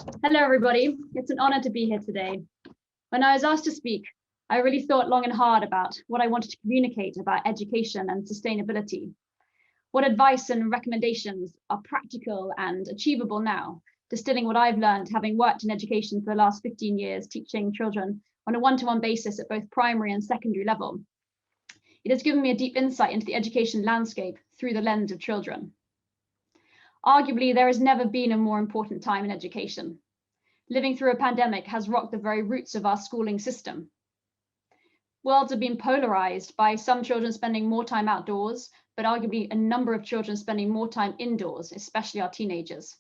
Hello, everybody. It's an honor to be here today. When I was asked to speak, I really thought long and hard about what I wanted to communicate about education and sustainability. What advice and recommendations are practical and achievable now, distilling what I've learned having worked in education for the last 15 years, teaching children on a one-to-one basis at both primary and secondary level. It has given me a deep insight into the education landscape through the lens of children. Arguably, there has never been a more important time in education. Living through a pandemic has rocked the very roots of our schooling system. Worlds have been polarized by some children spending more time outdoors, but arguably a number of children spending more time indoors, especially our teenagers.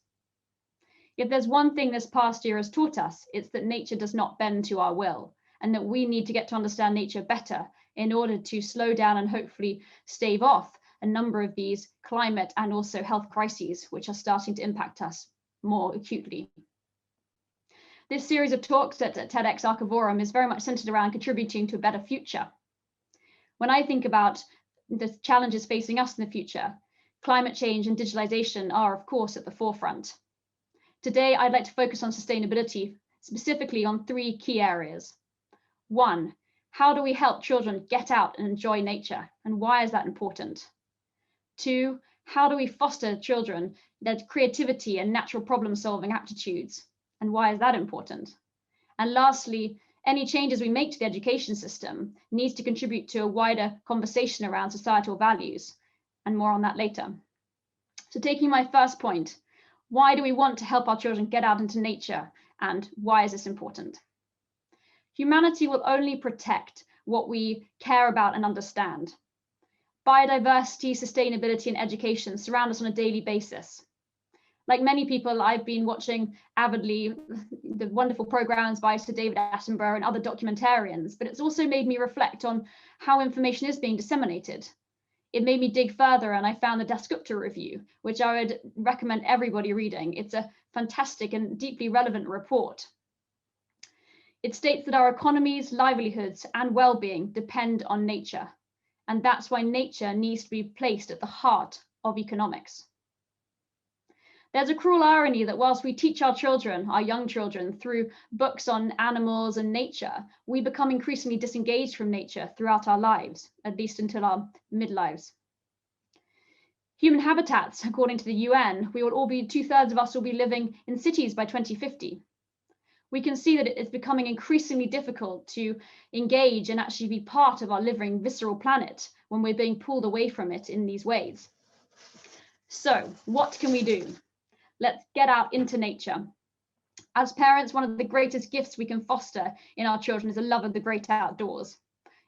If there's one thing this past year has taught us, it's that nature does not bend to our will, and that we need to get to understand nature better in order to slow down and hopefully stave off a number of these climate and also health crises, which are starting to impact us more acutely. This series of talks at TEDxArchivorum is very much centered around contributing to a better future. When I think about the challenges facing us in the future, climate change and digitalization are, of course, at the forefront. Today, I'd like to focus on sustainability, specifically on three key areas. One, how do we help children get out and enjoy nature, and why is that important? Two, how do we foster children their creativity and natural problem-solving aptitudes, and why is that important? And lastly, any changes we make to the education system needs to contribute to a wider conversation around societal values, and more on that later. So taking my first point, why do we want to help our children get out into nature, and why is this important? Humanity will only protect what we care about and understand. Biodiversity, sustainability, and education surround us on a daily basis. Like many people, I've been watching avidly the wonderful programs by Sir David Attenborough and other documentarians, but it's also made me reflect on how information is being disseminated. It made me dig further, and I found the Dasgupta Review, which I would recommend everybody reading. It's a fantastic and deeply relevant report. It states that our economies, livelihoods, and well-being depend on nature, and that's why nature needs to be placed at the heart of economics. There's a cruel irony that whilst we teach our children, our young children, through books on animals and nature, we become increasingly disengaged from nature throughout our lives, at least until our midlives. Human habitats, according to the UN, we will all be, 2/3 of us will be living in cities by 2050. We can see that it is becoming increasingly difficult to engage and actually be part of our living, visceral planet when we're being pulled away from it in these ways. So, what can we do? Let's get out into nature. As parents, one of the greatest gifts we can foster in our children is a love of the great outdoors.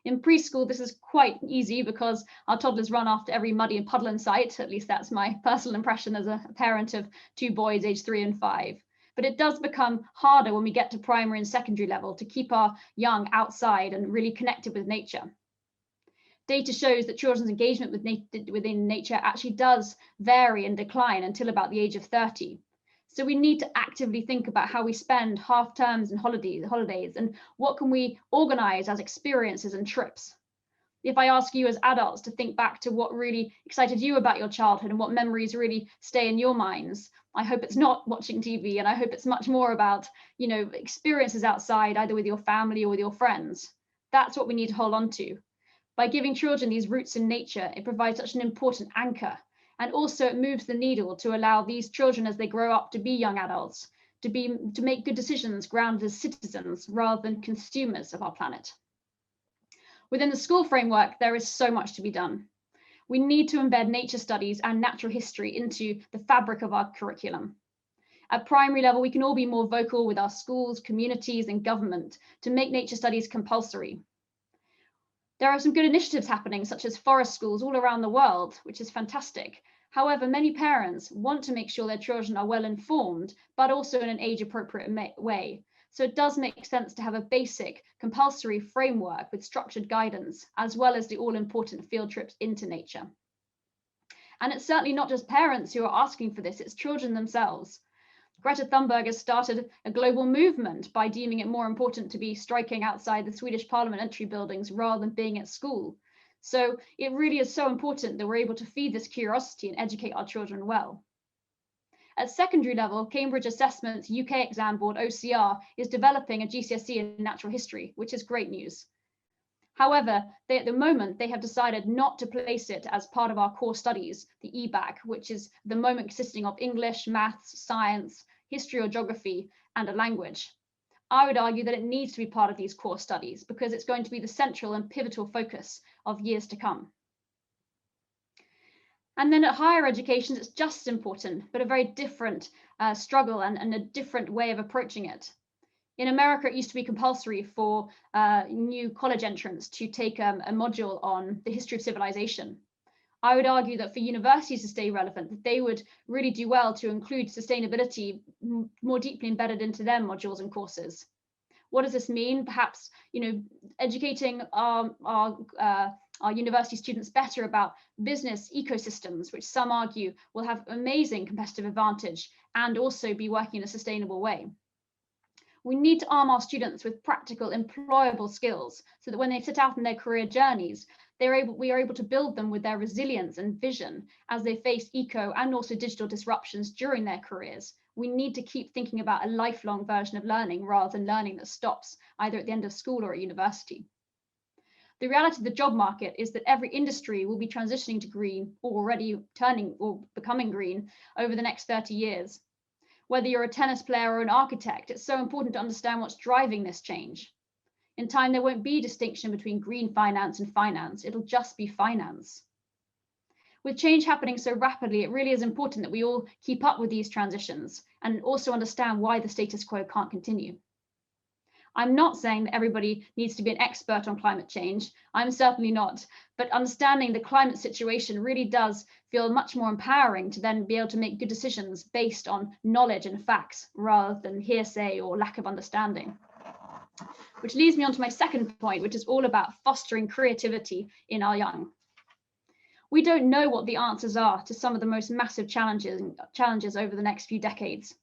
In preschool, this is quite easy because our toddlers run after every muddy and puddling sight. At least that's my personal impression as a parent of two boys aged 3 and 5. But it does become harder when we get to primary and secondary level to keep our young outside and really connected with nature. Data shows that children's engagement within nature actually does vary and decline until about the age of 30. So we need to actively think about how we spend half terms and holidays, and what can we organize as experiences and trips. If I ask you as adults to think back to what really excited you about your childhood and what memories really stay in your minds, I hope it's not watching TV, and I hope it's much more about, experiences outside, either with your family or with your friends. That's what we need to hold on to. By giving children these roots in nature, it provides such an important anchor. And also it moves the needle to allow these children as they grow up to be young adults, to make good decisions grounded as citizens rather than consumers of our planet. Within the school framework, there is so much to be done. We need to embed nature studies and natural history into the fabric of our curriculum. At primary level, we can all be more vocal with our schools, communities, and government to make nature studies compulsory. There are some good initiatives happening, such as forest schools all around the world, which is fantastic. However, many parents want to make sure their children are well informed, but also in an age-appropriate way. So it does make sense to have a basic compulsory framework with structured guidance, as well as the all-important field trips into nature. And it's certainly not just parents who are asking for this, it's children themselves. Greta Thunberg has started a global movement by deeming it more important to be striking outside the Swedish parliamentary buildings rather than being at school. So it really is so important that we're able to feed this curiosity and educate our children well. At secondary level, Cambridge Assessment's UK exam board, OCR, is developing a GCSE in natural history, which is great news. However, at the moment, they have decided not to place it as part of our core studies, the EBAC, which is the moment consisting of English, maths, science, history or geography, and a language. I would argue that it needs to be part of these core studies because it's going to be the central and pivotal focus of years to come. And then at higher education, it's just as important, but a very different struggle and a different way of approaching it. In America, it used to be compulsory for new college entrants to take a module on the history of civilization. I would argue that for universities to stay relevant, that they would really do well to include sustainability more deeply embedded into their modules and courses. What does this mean? Perhaps, educating our university students better about business ecosystems, which some argue will have amazing competitive advantage and also be working in a sustainable way. We need to arm our students with practical, employable skills so that when they set out on their career journeys, we are able to build them with their resilience and vision as they face eco and also digital disruptions during their careers. We need to keep thinking about a lifelong version of learning rather than learning that stops either at the end of school or at university. The reality of the job market is that every industry will be transitioning to green or already turning or becoming green over the next 30 years. Whether you're a tennis player or an architect, it's so important to understand what's driving this change. In time, there won't be a distinction between green finance and finance. It'll just be finance. With change happening so rapidly, it really is important that we all keep up with these transitions and also understand why the status quo can't continue. I'm not saying that everybody needs to be an expert on climate change. I'm certainly not, but understanding the climate situation really does feel much more empowering to then be able to make good decisions based on knowledge and facts rather than hearsay or lack of understanding. Which leads me on to my second point, which is all about fostering creativity in our young. We don't know what the answers are to some of the most massive challenges over the next few decades.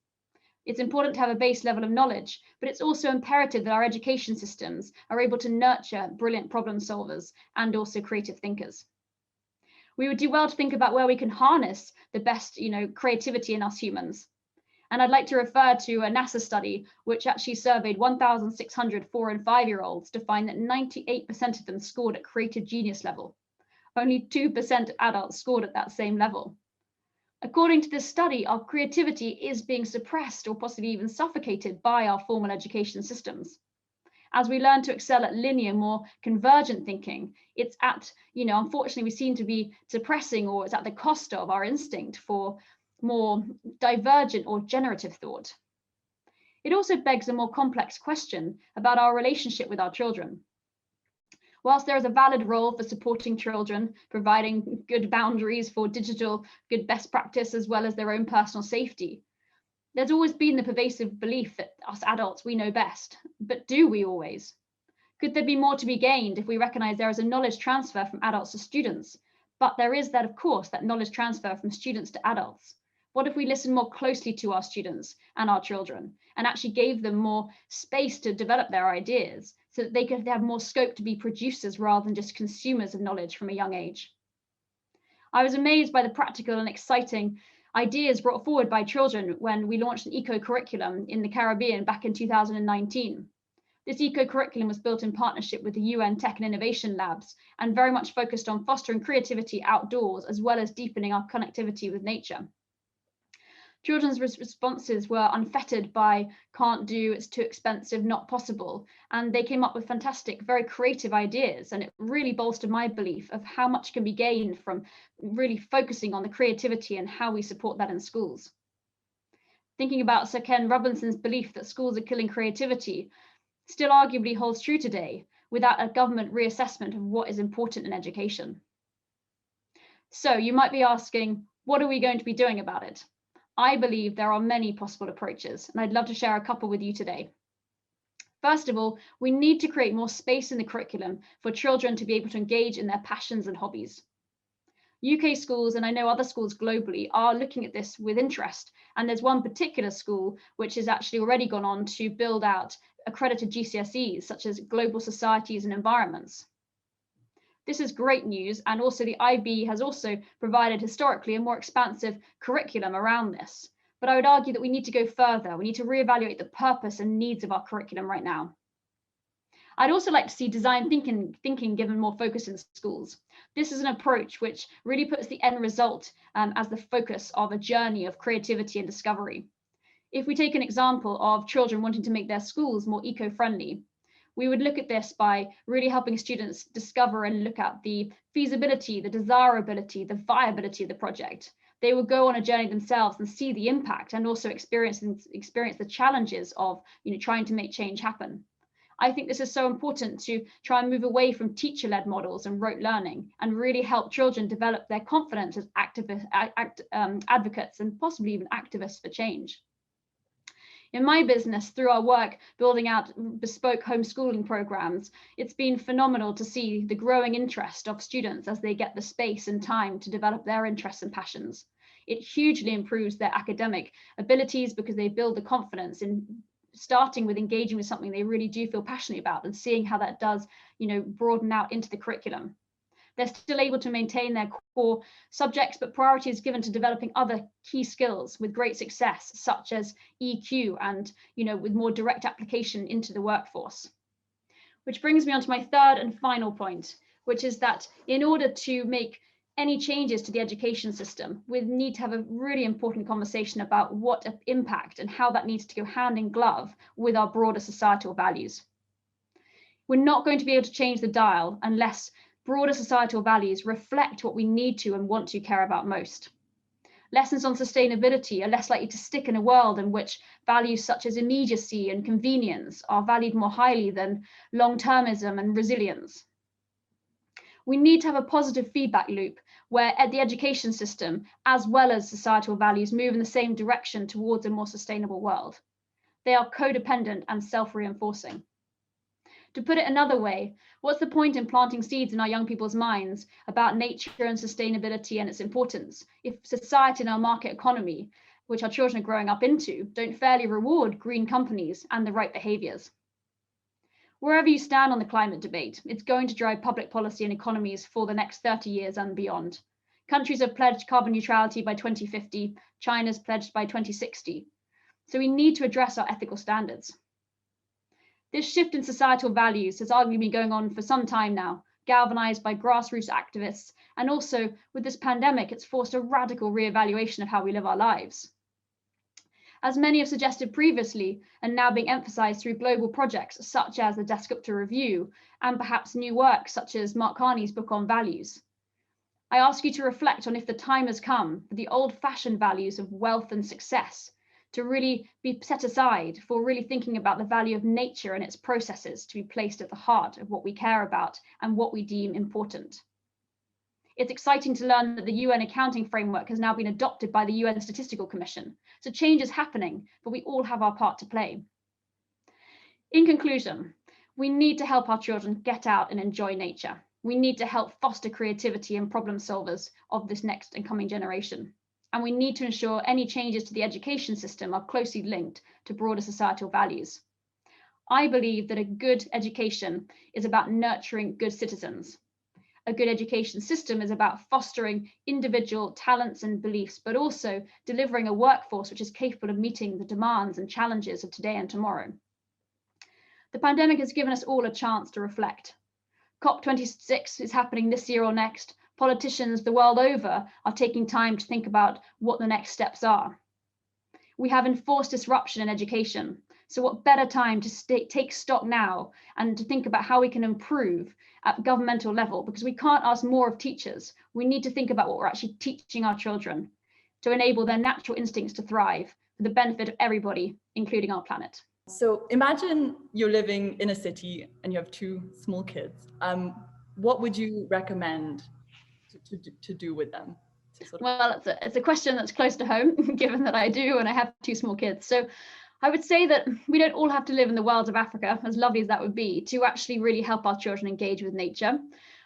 It's important to have a base level of knowledge, but it's also imperative that our education systems are able to nurture brilliant problem solvers and also creative thinkers. We would do well to think about where we can harness the best, creativity in us humans. And I'd like to refer to a NASA study, which actually surveyed 1,600 4- and 5-year-olds to find that 98% of them scored at creative genius level. Only 2% of adults scored at that same level. According to this study, our creativity is being suppressed or possibly even suffocated by our formal education systems. As we learn to excel at linear, more convergent thinking, it's at, unfortunately, we seem to be suppressing, or it's at the cost of our instinct for more divergent or generative thought. It also begs a more complex question about our relationship with our children. Whilst there is a valid role for supporting children, providing good boundaries for digital good best practice as well as their own personal safety, there's always been the pervasive belief that us adults, we know best. But do we always? Could there be more to be gained if we recognize there is a knowledge transfer from adults to students? But there is that, of course, that knowledge transfer from students to adults. What if we listen more closely to our students and our children and actually gave them more space to develop their ideas so that they could have more scope to be producers rather than just consumers of knowledge from a young age? I was amazed by the practical and exciting ideas brought forward by children when we launched an eco-curriculum in the Caribbean back in 2019. This eco-curriculum was built in partnership with the UN Tech and Innovation Labs and very much focused on fostering creativity outdoors as well as deepening our connectivity with nature. Children's responses were unfettered by can't do, it's too expensive, not possible. And they came up with fantastic, very creative ideas. And it really bolstered my belief of how much can be gained from really focusing on the creativity and how we support that in schools. Thinking about Sir Ken Robinson's belief that schools are killing creativity still arguably holds true today without a government reassessment of what is important in education. So you might be asking, what are we going to be doing about it? I believe there are many possible approaches, and I'd love to share a couple with you today. First of all, we need to create more space in the curriculum for children to be able to engage in their passions and hobbies. UK schools, and I know other schools globally, are looking at this with interest. And there's one particular school which has actually already gone on to build out accredited GCSEs, such as global societies and environments. This is great news, and also the IB has also provided historically a more expansive curriculum around this. But I would argue that we need to go further. We need to reevaluate the purpose and needs of our curriculum right now. I'd also like to see design thinking given more focus in schools. This is an approach which really puts the end result as the focus of a journey of creativity and discovery. If we take an example of children wanting to make their schools more eco-friendly, we would look at this by really helping students discover and look at the feasibility, the desirability, the viability of the project. They will go on a journey themselves and see the impact and also experience the challenges of trying to make change happen. I think this is so important to try and move away from teacher-led models and rote learning and really help children develop their confidence as advocates and possibly even activists for change. In my business, through our work building out bespoke homeschooling programs, it's been phenomenal to see the growing interest of students as they get the space and time to develop their interests and passions. It hugely improves their academic abilities because they build the confidence in starting with engaging with something they really do feel passionate about and seeing how that does, broaden out into the curriculum. They're still able to maintain their core subjects, but priority is given to developing other key skills with great success, such as EQ and, with more direct application into the workforce. Which brings me on to my third and final point, which is that in order to make any changes to the education system, we need to have a really important conversation about what impact and how that needs to go hand in glove with our broader societal values. We're not going to be able to change the dial unless broader societal values reflect what we need to and want to care about most. Lessons on sustainability are less likely to stick in a world in which values such as immediacy and convenience are valued more highly than long-termism and resilience. We need to have a positive feedback loop where the education system, as well as societal values, move in the same direction towards a more sustainable world. They are codependent and self-reinforcing. To put it another way, what's the point in planting seeds in our young people's minds about nature and sustainability and its importance if society and our market economy, which our children are growing up into, don't fairly reward green companies and the right behaviours? Wherever you stand on the climate debate, it's going to drive public policy and economies for the next 30 years and beyond. Countries have pledged carbon neutrality by 2050, China's pledged by 2060. So we need to address our ethical standards. This shift in societal values has arguably been going on for some time now, galvanized by grassroots activists, and also with this pandemic, it's forced a radical reevaluation of how we live our lives. As many have suggested previously, and now being emphasized through global projects such as the Dasgupta Review, and perhaps new work such as Mark Carney's book on values. I ask you to reflect on if the time has come for the old-fashioned values of wealth and success to really be set aside for really thinking about the value of nature and its processes to be placed at the heart of what we care about and what we deem important. It's exciting to learn that the UN accounting framework has now been adopted by the UN Statistical Commission. So change is happening, but we all have our part to play. In conclusion, we need to help our children get out and enjoy nature. We need to help foster creativity and problem solvers of this next and coming generation. And we need to ensure any changes to the education system are closely linked to broader societal values. I believe that a good education is about nurturing good citizens. A good education system is about fostering individual talents and beliefs, but also delivering a workforce which is capable of meeting the demands and challenges of today and tomorrow. The pandemic has given us all a chance to reflect. COP26 is happening this year or next. Politicians the world over are taking time to think about what the next steps are. We have enforced disruption in education. So what better time to take stock now and to think about how we can improve at governmental level, because we can't ask more of teachers. We need to think about what we're actually teaching our children to enable their natural instincts to thrive for the benefit of everybody, including our planet. So imagine you're living in a city and you have two small kids. What would you recommend to do with them? Well, it's a question that's close to home, given that I do and I have two small kids. So I would say that we don't all have to live in the wilds of Africa, as lovely as that would be, to actually really help our children engage with nature.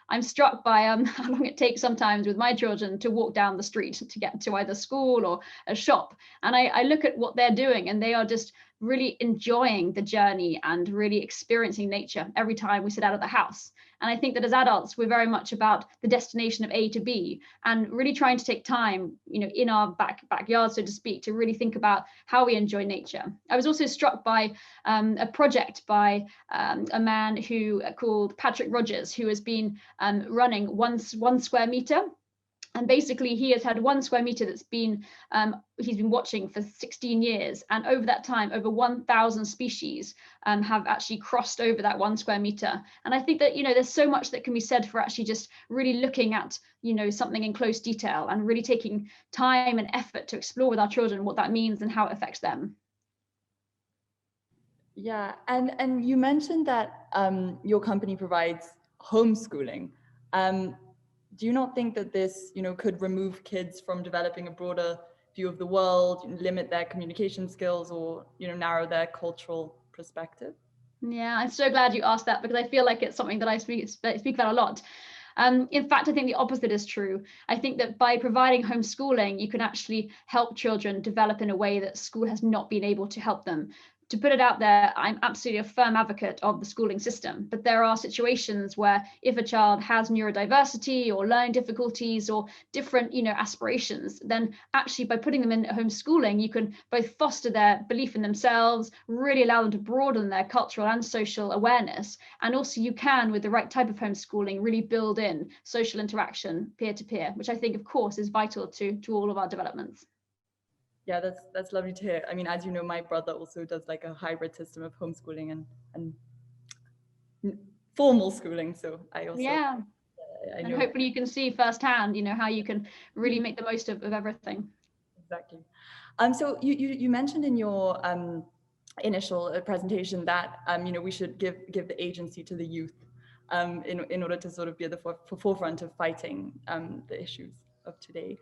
I'm struck by how long it takes sometimes with my children to walk down the street to get to either school or a shop. And I look at what they're doing and they are just really enjoying the journey and really experiencing nature every time we sit out of the house. And I think that as adults, we're very much about the destination of A to B, and really trying to take time, in our backyard, so to speak, to really think about how we enjoy nature. I was also struck by a project by a man called Patrick Rogers, who has been running one square meter. And basically, he has had 1 square meter that's been, he's been watching for 16 years. And over that time, over 1,000 species have actually crossed over that 1 square meter. And I think that, there's so much that can be said for actually just really looking at, something in close detail and really taking time and effort to explore with our children what that means and how it affects them. Yeah, and you mentioned that your company provides homeschooling. Do you not think that this, could remove kids from developing a broader view of the world, limit their communication skills, or, narrow their cultural perspective? Yeah, I'm so glad you asked that, because I feel like it's something that I speak about a lot. In fact, I think the opposite is true. I think that by providing homeschooling, you can actually help children develop in a way that school has not been able to help them. To put it out there, I'm absolutely a firm advocate of the schooling system, but there are situations where if a child has neurodiversity or learning difficulties or different, aspirations, then actually by putting them in homeschooling, you can both foster their belief in themselves, really allow them to broaden their cultural and social awareness. And also you can, with the right type of homeschooling, really build in social interaction peer-to-peer, which I think, of course, is vital to all of our developments. Yeah, that's lovely to hear. I mean, as you know, my brother also does like a hybrid system of homeschooling and formal schooling. So I also, yeah, I and know. hopefully you can see firsthand, how you can really make the most of everything. Exactly. So you mentioned in your initial presentation that we should give the agency to the youth in order to sort of be at the forefront of fighting the issues of today.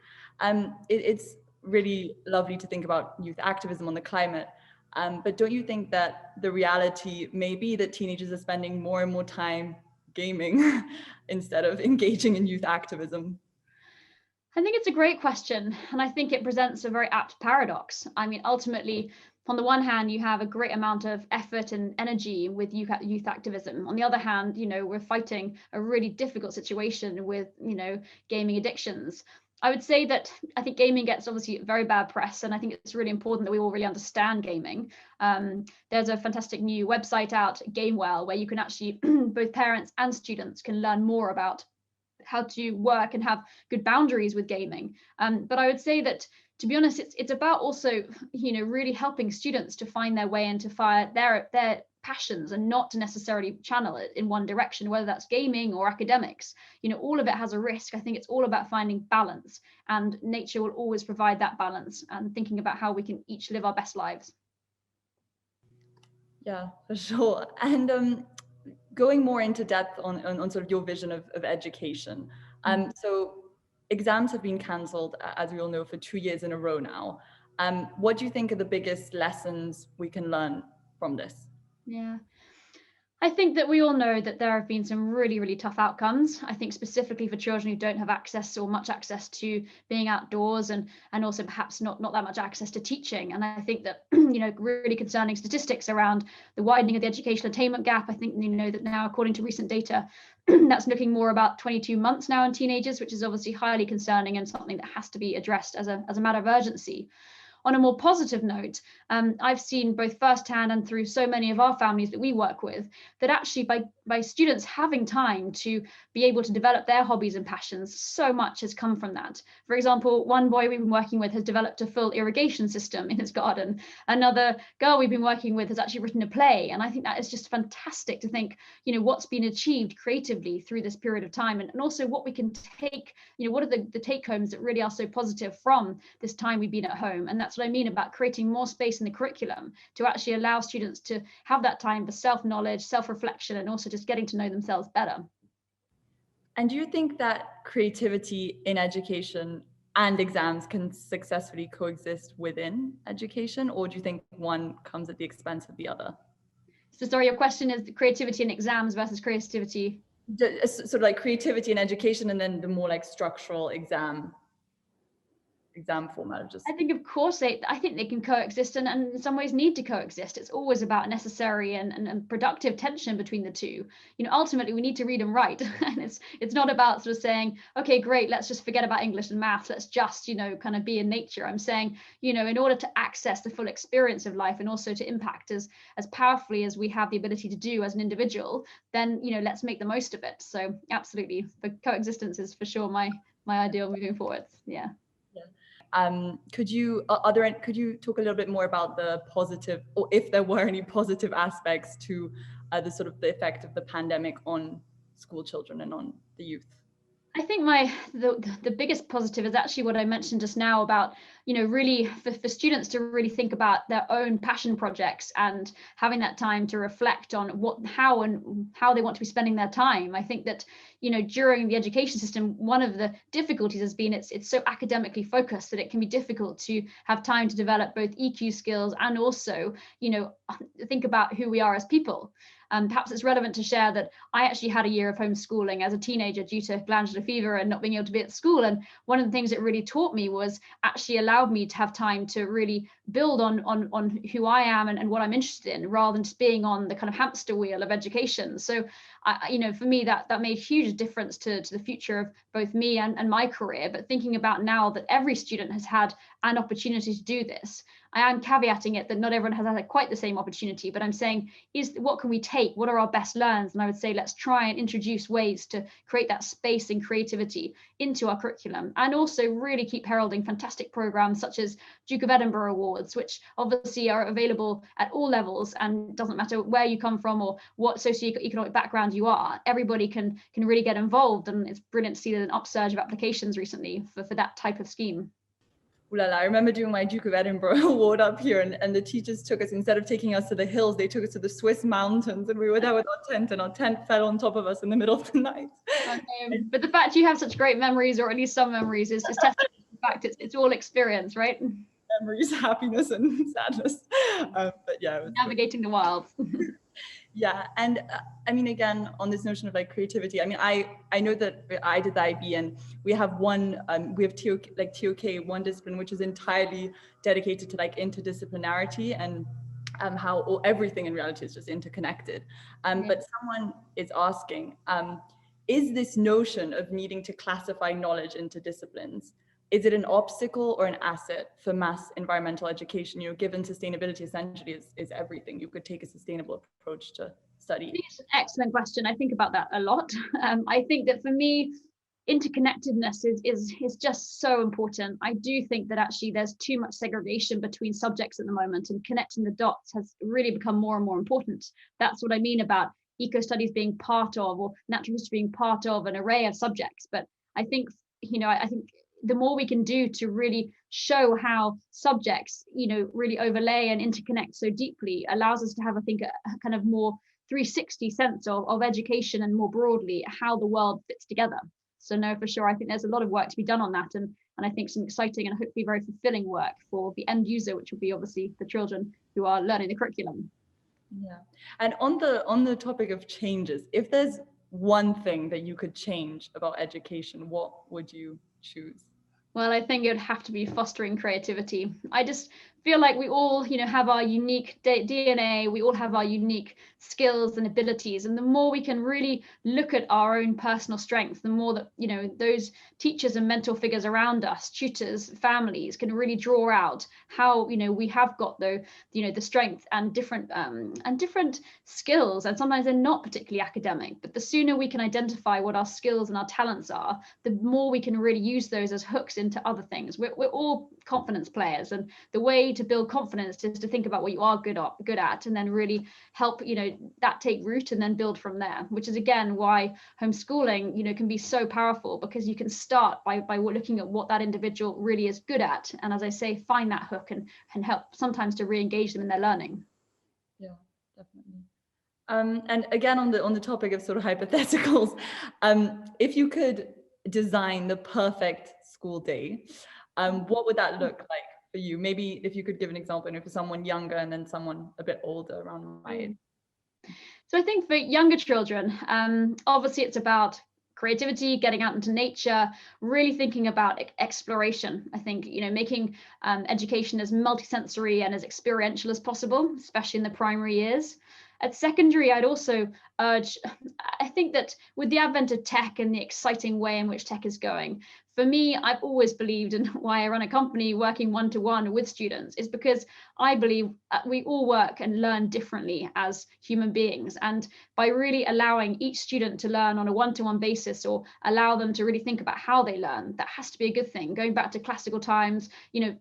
It's really lovely to think about youth activism on the climate, but don't you think that the reality may be that teenagers are spending more and more time gaming instead of engaging in youth activism? I think it's a great question, and I think it presents a very apt paradox. I mean, ultimately, on the one hand, you have a great amount of effort and energy with youth activism. On the other hand, we're fighting a really difficult situation with, gaming addictions. I would say that I think gaming gets obviously very bad press, and I think it's really important that we all really understand gaming. There's a fantastic new website out, Gamewell, where you can actually, both parents and students can learn more about how to work and have good boundaries with gaming. But I would say that, to be honest, it's about also, really helping students to find their way and to fire their passions and not to necessarily channel it in one direction, whether that's gaming or academics. All of it has a risk. I think it's all about finding balance, and nature will always provide that balance, and thinking about how we can each live our best lives. Yeah, for sure. And going more into depth on sort of your vision of education. So exams have been cancelled, as we all know, for 2 years in a row now. What do you think are the biggest lessons we can learn from this? Yeah. I think that we all know that there have been some really, really tough outcomes. I think specifically for children who don't have access or much access to being outdoors, and also perhaps not that much access to teaching. And I think that, really concerning statistics around the widening of the educational attainment gap. I think, that now, according to recent data, that's looking more about 22 months now in teenagers, which is obviously highly concerning and something that has to be addressed as a matter of urgency. On a more positive note, I've seen both firsthand and through so many of our families that we work with, that actually by students having time to be able to develop their hobbies and passions, so much has come from that. For example, one boy we've been working with has developed a full irrigation system in his garden. Another girl we've been working with has actually written a play. And I think that is just fantastic to think, what's been achieved creatively through this period of time, and also what we can take, what are the take homes that really are so positive from this time we've been at home. And that's what I mean about creating more space in the curriculum to actually allow students to have that time for self-knowledge, self-reflection, and also just getting to know themselves better. And do you think that creativity in education and exams can successfully coexist within education, or do you think one comes at the expense of the other? So sorry, your question is creativity in exams versus creativity? Sort of like creativity in education and then the more like structural exam. exam format of just. I think, of course, I think they can coexist, and in some ways need to coexist. It's always about necessary and productive tension between the two. Ultimately, we need to read and write, and it's not about sort of saying, okay, great, let's just forget about English and math. Let's just, kind of be in nature. I'm saying, in order to access the full experience of life and also to impact as powerfully as we have the ability to do as an individual, then, let's make the most of it. So absolutely, the coexistence is for sure my ideal moving forward. Yeah. Could you talk a little bit more about the positive, or if there were any positive aspects to the effect of the pandemic on school children and on the youth? I think the biggest positive is actually what I mentioned just now about, really for students to really think about their own passion projects and having that time to reflect on how they want to be spending their time. I think that, during the education system, one of the difficulties has been it's so academically focused that it can be difficult to have time to develop both EQ skills and also, think about who we are as people. Perhaps it's relevant to share that I actually had a year of homeschooling as a teenager due to glandular fever and not being able to be at school. And one of the things it really taught me was actually allowed me to have time to really build on who I am and what I'm interested in, rather than just being on the kind of hamster wheel of education. So, for me, that made huge difference to the future of both me and my career. But thinking about now that every student has had an opportunity to do this, I am caveating it that not everyone has had quite the same opportunity, but I'm saying, what can we take? What are our best learns? And I would say, let's try and introduce ways to create that space and creativity into our curriculum, and also really keep heralding fantastic programs such as Duke of Edinburgh Awards, which obviously are available at all levels, and doesn't matter where you come from or what socioeconomic background you are, everybody can really get involved. And it's brilliant to see an upsurge of applications recently for that type of scheme. Ooh la la. I remember doing my Duke of Edinburgh award up here, and the teachers took us, instead of taking us to the hills, they took us to the Swiss mountains, and we were there with our tent, and our tent fell on top of us in the middle of the night. But the fact you have such great memories, or at least some memories, is testament to the fact it's all experience, right? Memories, happiness, and sadness. But yeah, navigating the wild. Yeah, and I mean, again, on this notion of creativity, I mean, I know that I did the IB, and we have TOK, one discipline which is entirely dedicated to interdisciplinarity and how everything in reality is just interconnected. But someone is asking, is this notion of needing to classify knowledge into disciplines, is it an obstacle or an asset for mass environmental education? Given sustainability essentially is everything, you could take a sustainable approach to study. It's an excellent question. I think about that a lot. I think that for me, interconnectedness is just so important. I do think that actually there's too much segregation between subjects at the moment, and connecting the dots has really become more and more important. That's what I mean about eco studies being part of, or natural history being part of, an array of subjects. But I think, I think the more we can do to really show how subjects, really overlay and interconnect so deeply, allows us to have, I think, a kind of more 360 sense of education, and more broadly how the world fits together. So no, for sure, I think there's a lot of work to be done on that, and I think some exciting and hopefully very fulfilling work for the end user, which will be obviously the children who are learning the curriculum. Yeah, and on the topic of changes, if there's one thing that you could change about education, what would you choose? Well, I think it would have to be fostering creativity. I just feel like we all, have our unique DNA, we all have our unique skills and abilities. And the more we can really look at our own personal strengths, the more that, those teachers and mentor figures around us, tutors, families, can really draw out how, we have got the strength and different skills. And sometimes they're not particularly academic, but the sooner we can identify what our skills and our talents are, the more we can really use those as hooks into other things. We're all confidence players, and the way to build confidence is to think about what you are good at, and then really help that take root and then build from there, which is again why homeschooling can be so powerful, because you can start by looking at what that individual really is good at, and as I say, find that hook and help sometimes to re-engage them in their learning. Yeah, definitely. And again, on the topic of sort of hypotheticals, if you could design the perfect school day, what would that look like for you? Maybe if you could give an example, for someone younger and then someone a bit older, around my age. So I think for younger children, obviously it's about creativity, getting out into nature, really thinking about exploration. I think, making education as multisensory and as experiential as possible, especially in the primary years. At secondary, I'd also urge, I think that with the advent of tech and the exciting way in which tech is going, for me, I've always believed, and why I run a company working one-to-one with students, is because I believe we all work and learn differently as human beings. And by really allowing each student to learn on a one-to-one basis, or allow them to really think about how they learn, that has to be a good thing. Going back to classical times,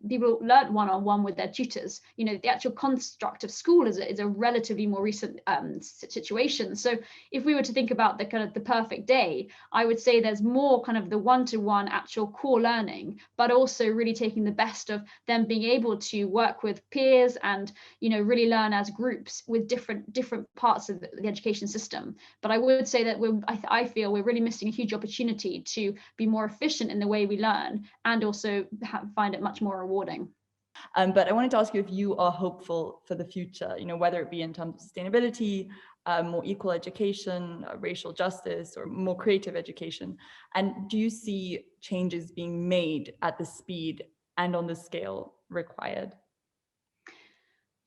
people learned one-on-one with their tutors. The actual construct of school is a relatively more recent situation. So if we were to think about the kind of the perfect day, I would say there's more kind of the one-to-one actual core learning, but also really taking the best of them being able to work with peers and really learn as groups with different parts of the education system. But I would say that I feel we're really missing a huge opportunity to be more efficient in the way we learn, and also find it much more rewarding. But I wanted to ask you if you are hopeful for the future, whether it be in terms of sustainability, more equal education, racial justice, or more creative education. And do you see changes being made at the speed and on the scale required?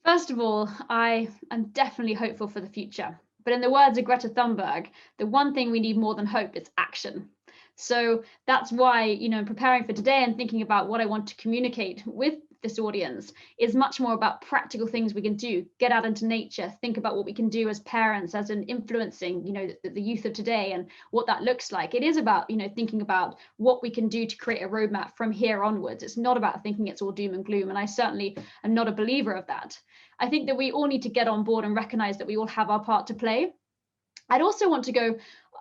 First of all, I am definitely hopeful for the future. But in the words of Greta Thunberg, the one thing we need more than hope is action. So that's why, preparing for today and thinking about what I want to communicate with this audience is much more about practical things we can do. Get out into nature, think about what we can do as parents, as in influencing, the youth of today and what that looks like. It is about, thinking about what we can do to create a roadmap from here onwards. It's not about thinking it's all doom and gloom. And I certainly am not a believer of that. I think that we all need to get on board and recognize that we all have our part to play. I'd also want to go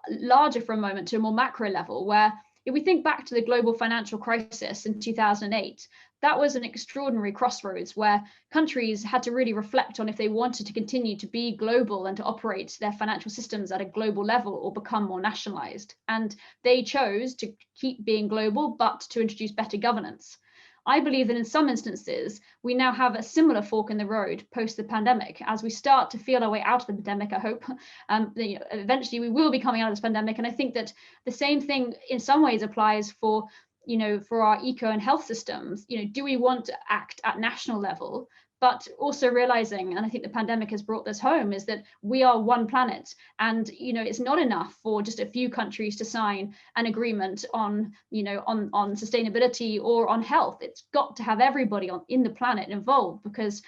larger for a moment to a more macro level, where if we think back to the global financial crisis in 2008, that was an extraordinary crossroads where countries had to really reflect on if they wanted to continue to be global and to operate their financial systems at a global level or become more nationalized. And they chose to keep being global, but to introduce better governance. I believe that in some instances, we now have a similar fork in the road post the pandemic. As we start to feel our way out of the pandemic, I hope, eventually we will be coming out of this pandemic. And I think that the same thing in some ways applies for our eco and health systems. Do we want to act at national level? But also realizing, and I think the pandemic has brought this home, is that we are one planet, and it's not enough for just a few countries to sign an agreement on sustainability or on health. It's got to have everybody in the planet involved, because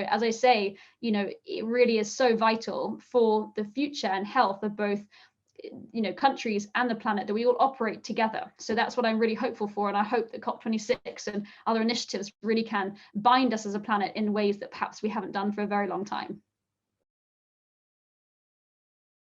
as I say, it really is so vital for the future and health of both countries and the planet that we all operate together. So that's what I'm really hopeful for, and I hope that COP26 and other initiatives really can bind us as a planet in ways that perhaps we haven't done for a very long time.